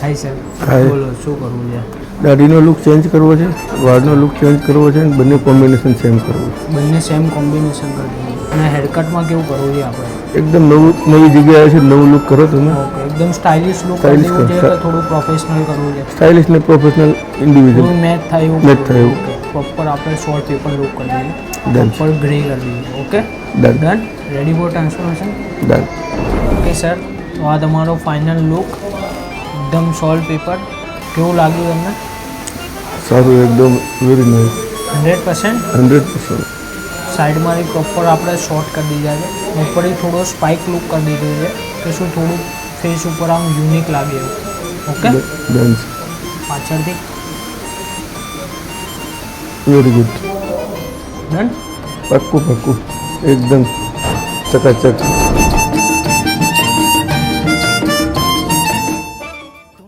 હાય sir, હાય. બોલો શું કરવું છે? દાઢીનો લુક ચેન્જ કરવો છે, વાળનો લુક ચેન્જ કરવો છે અને બંને કોમ્બિનેશન સેમ કરવું છે. બંને સેમ કોમ્બિનેશન કરી દઈએ. અને હેરકટમાં કેવું કરવું છે આપણે? એકદમ નવી જગ્યાએ છે, નવું લુક કરો તમે. ઓકે, એકદમ સ્ટાઇલિશ લુક Stylish દેવું છે કરો. કે થોડું પ્રોફેશનલ કરવું છે? સ્ટાઇલિશ ને પ્રોફેશનલ ઇન્ડિવિજ્યુઅલ. થોડું મેચ થાય એવું Match થાય એવું. ઓકે, પ્રોપર આપણે શોર્ટ પેપર લુક કરી દઈએ. Done. પ્રોપર ગ્રે કરી દઈએ. Okay Done. Done. Ready for transformation? Done. Okay sir, તો આ તમારો ફાઇનલ લુક એકદમ સોલ્ટ પેપર. કેવું લાગ્યું તમને? સારું, એકદમ વેરી નાઇસ. 100%? 100%. સાઈડમાંથી પ્રોપર આપણે શોર્ટ કરી દીધા છે. ઉપરથી થોડો સ્પાઇક લુક કરી દીધું છે કે શું થોડું ફેસ ઉપર આમ યુનિક લાગે એવું. Okay, done. પાછળથી વેરી ગુડ. ડન. પાક્કું એકદમ ચકાચક.